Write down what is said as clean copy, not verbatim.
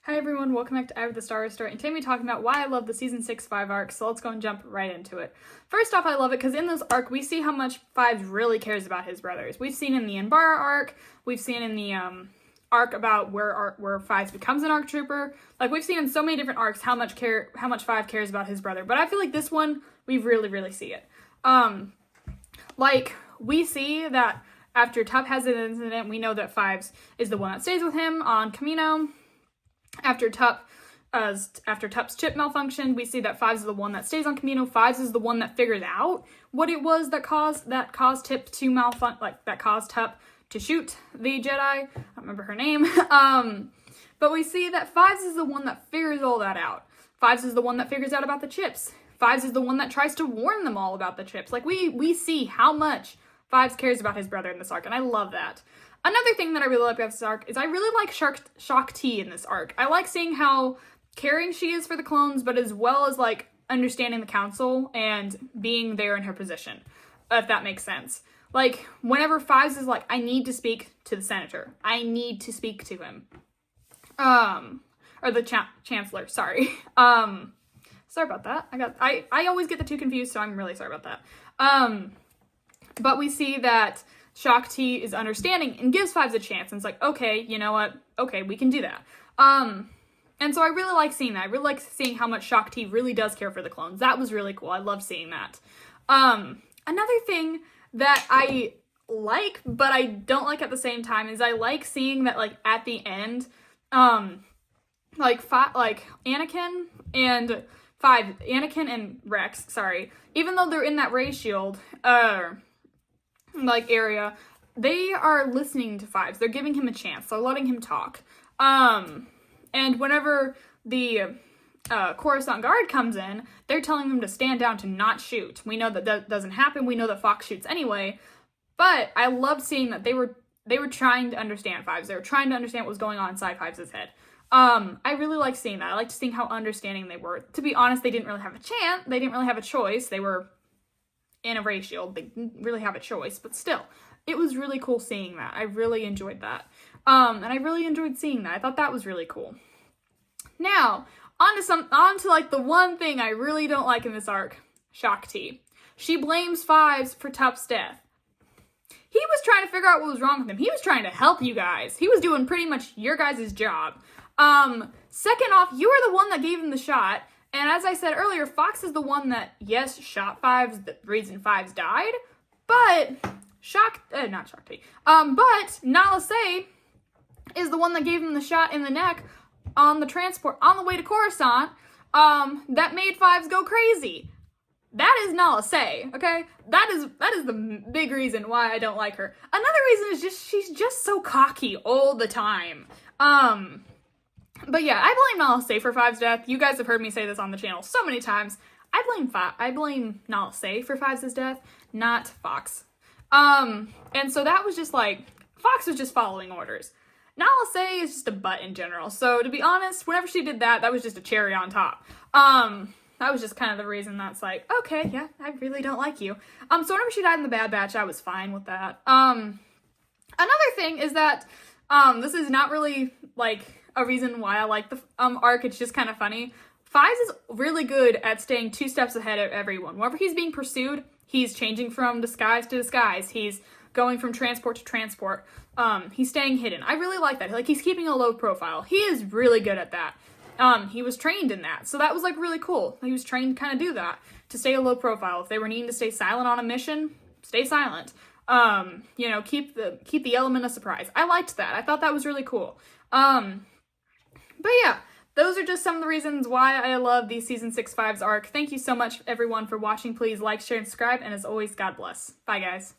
Hi everyone, welcome back to Eye of the Star Story, and today we're talking about why I love the Season 6 5 arc, so let's go and jump right into it. First off, I love it because in this arc, we see how much Fives really cares about his brothers. We've seen in the Anbara arc, we've seen in the arc about where Fives becomes an ARC trooper. Like, we've seen in so many different arcs how much Five cares about his brother, but I feel like this one, we really see it. We see that after Tup has an incident, we know that Fives is the one that stays with him on Kamino. After Tup's chip malfunctioned, we see that Fives is the one that stays on Kamino. Fives is the one that figures out what it was that caused Tip to that caused Tup to shoot the Jedi. I don't remember her name. But we see that Fives is the one that figures all that out. Fives is the one that figures out about the chips. Fives is the one that tries to warn them all about the chips. Like, we see how much Fives cares about his brother in this arc, and I love that. Another thing that I really like about this arc is I really like Shaak Ti in this arc. I like seeing how caring she is for the clones, but as well as, like, understanding the council and being there in her position, if that makes sense. Like, whenever Fives is like, I need to speak to the senator. I need to speak to him. Or the chancellor, sorry. Sorry about that. I always get the two confused, so I'm really sorry about that. But we see that Shaak Ti is understanding and gives Fives a chance, and it's like, okay, you know what? Okay, we can do that. And so I really like seeing that. I really like seeing how much Shaak Ti really does care for the clones. That was really cool. I love seeing that. Another thing that I like, but I don't like at the same time, is I like seeing that, like, at the end, Anakin and Rex, even though they're in that ray shield, area, they are listening to Fives. They're giving him a chance. They're letting him talk. And whenever the Coruscant Guard comes in, they're telling them to stand down, to not shoot. We know that doesn't happen. We know that Fox shoots anyway. But I loved seeing that they were trying to understand Fives. They were trying to understand what was going on inside Fives' head. I really liked seeing that. I liked seeing how understanding they were. To be honest, they didn't really have a chance. They didn't really have a choice. They were in a ray shield. They didn't really have a choice, but still, it was really cool seeing that. I really enjoyed that. And I really enjoyed seeing that. I thought that was really cool. Now, on to like the one thing I really don't like in this arc, Shaak Ti. She blames Fives for Tup's death. He was trying to figure out what was wrong with him. He was trying to help you guys. He was doing pretty much your guys' job. Second off, you were the one that gave him the shot. And as I said earlier, Fox is the one that, yes, shot Fives, the reason Fives died, but but Nala Se is the one that gave him the shot in the neck on the transport, on the way to Coruscant, that made Fives go crazy. That is Nala Se, okay? That is the big reason why I don't like her. Another reason is she's just so cocky all the time. But yeah, I blame Nala Se for Fives' death. You guys have heard me say this on the channel so many times. I blame Nala Se for Fives' death, not Fox. And so that was just like, Fox was just following orders. Nala Se is just a butt in general. So to be honest, whenever she did that, that was just a cherry on top. That was just kind of the reason that's like, okay, yeah, I really don't like you. So whenever she died in the Bad Batch, I was fine with that. Another thing is that, this is not really, like, a reason why I like the arc. It's just kind of funny. Fives is really good at staying 2 steps ahead of everyone. Whenever he's being pursued, he's changing from disguise to disguise. He's going from transport to transport. He's staying hidden. I really like that. Like, he's keeping a low profile. He is really good at that. He was trained in that. So that was, like, really cool. He was trained to kind of do that, to stay a low profile. If they were needing to stay silent on a mission, stay silent. Keep the element of surprise. I liked that. I thought that was really cool. But yeah, those are just some of the reasons why I love the Season 6 Fives arc. Thank you so much, everyone, for watching. Please like, share, and subscribe. And as always, God bless. Bye, guys.